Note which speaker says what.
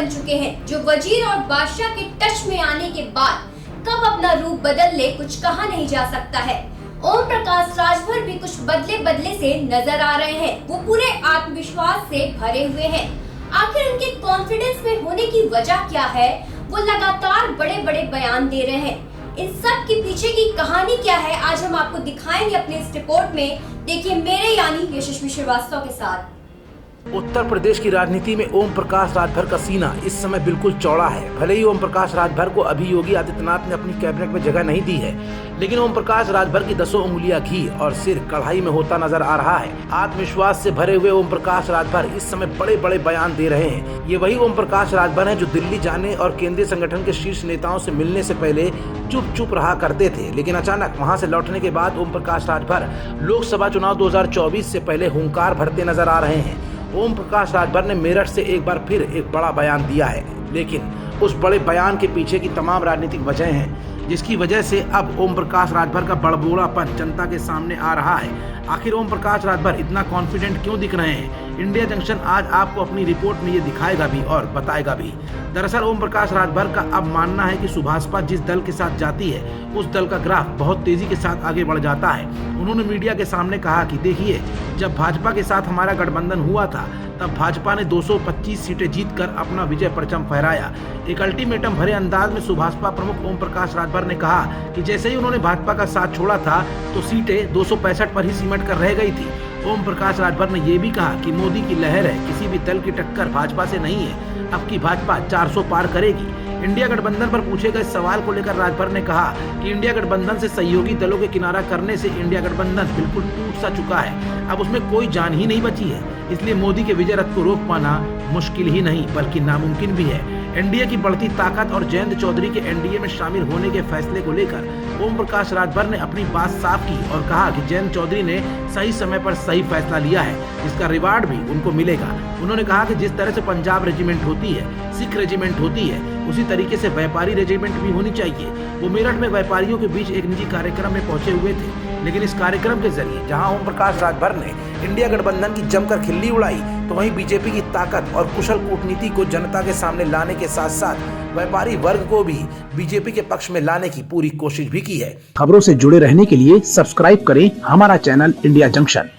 Speaker 1: बन चुके हैं, जो वजीर और बादशाह के टच में आने के बाद कब अपना रूप बदल ले कुछ कहा नहीं जा सकता है। ओम प्रकाश राजभर भी कुछ बदले से नजर आ रहे हैं। वो पूरे आत्मविश्वास से भरे हुए हैं। आखिर उनके कॉन्फिडेंस में होने की वजह क्या है? वो लगातार बड़े बड़े बयान दे रहे हैं। इन सब के पीछे की कहानी क्या है, आज हम आपको दिखाएंगे अपने इस रिपोर्ट में। देखिए मेरे यानी यशस्वी श्रीवास्तव के साथ।
Speaker 2: उत्तर प्रदेश की राजनीति में ओम प्रकाश राजभर का सीना इस समय बिल्कुल चौड़ा है। भले ही ओम प्रकाश राजभर को अभी योगी आदित्यनाथ ने अपनी कैबिनेट में जगह नहीं दी है, लेकिन ओम प्रकाश राजभर की 10 उंगलियां घी और सिर कढ़ाई में होता नजर आ रहा है। आत्मविश्वास से भरे हुए ओम प्रकाश राजभर इस समय बड़े बड़े बयान दे रहे हैं। ये वही ओम प्रकाश राजभर हैं जो दिल्ली जाने और केंद्रीय संगठन के शीर्ष नेताओं से मिलने से पहले चुप रहा करते थे, लेकिन अचानक वहां से लौटने के बाद ओम प्रकाश राजभर लोकसभा चुनाव 2024 से पहले हुंकार भरते नजर आ रहे हैं। ओम प्रकाश राजभर ने मेरठ से एक बार फिर एक बड़ा बयान दिया है, लेकिन उस बड़े बयान के पीछे की तमाम राजनीतिक वजह हैं, जिसकी वजह से अब ओम प्रकाश राजभर का बड़बोड़ापन जनता के सामने आ रहा है। आखिर ओम प्रकाश राजभर इतना कॉन्फिडेंट क्यों दिख रहे हैं? इंडिया जंक्शन आज आपको अपनी रिपोर्ट में ये दिखाएगा भी और बताएगा भी। दरअसल ओम प्रकाश राजभर का अब मानना है कि सुभाषपा जिस दल के साथ जाती है, उस दल का ग्राफ बहुत तेजी के साथ आगे बढ़ जाता है। उन्होंने मीडिया के सामने कहा कि देखिए, जब भाजपा के साथ हमारा गठबंधन हुआ था तब भाजपा ने 225 सीटें जीतकर अपना विजय परचम फहराया। एक अल्टीमेटम भरे अंदाज में सुभाषपा प्रमुख ओम प्रकाश राजभर ने कहा कि जैसे ही उन्होंने भाजपा का साथ छोड़ा था तो सीटें 265 पर ही सिमट कर रह गई थी। ओम प्रकाश राजभर ने यह भी कहा कि मोदी की लहर है, किसी भी दल की टक्कर भाजपा से नहीं है। अब की भाजपा 400 पार करेगी। इंडिया गठबंधन पर पूछे गए सवाल को लेकर राजभर ने कहा कि इंडिया गठबंधन से सहयोगी दलों के किनारा करने से इंडिया गठबंधन बिल्कुल टूट सा चुका है। अब उसमें कोई जान ही नहीं बची है, इसलिए मोदी के विजय रथ को रोक पाना मुश्किल ही नहीं बल्कि नामुमकिन भी है। एनडीए की बढ़ती ताकत और जयंत चौधरी के एनडीए में शामिल होने के फैसले को लेकर ओम प्रकाश राजभर ने अपनी बात साफ की और कहा कि जयंत चौधरी ने सही समय पर सही फैसला लिया है, इसका रिवार्ड भी उनको मिलेगा। उन्होंने कहा कि जिस तरह से पंजाब रेजिमेंट होती है, सिख रेजिमेंट होती है, उसी तरीके से व्यापारी रेजिमेंट भी होनी चाहिए। वो मेरठ में व्यापारियों के बीच एक निजी कार्यक्रम में पहुंचे हुए थे, लेकिन इस कार्यक्रम के जरिए जहां ओम प्रकाश राजभर ने इंडिया गठबंधन की जमकर खिल्ली उड़ाई, तो वहीं बीजेपी की ताकत और कुशल कूटनीति को जनता के सामने लाने के साथ साथ व्यापारी वर्ग को भी बीजेपी के पक्ष में लाने की पूरी कोशिश भी की है। खबरों से जुड़े रहने के लिए सब्सक्राइब करें हमारा चैनल इंडिया जंक्शन।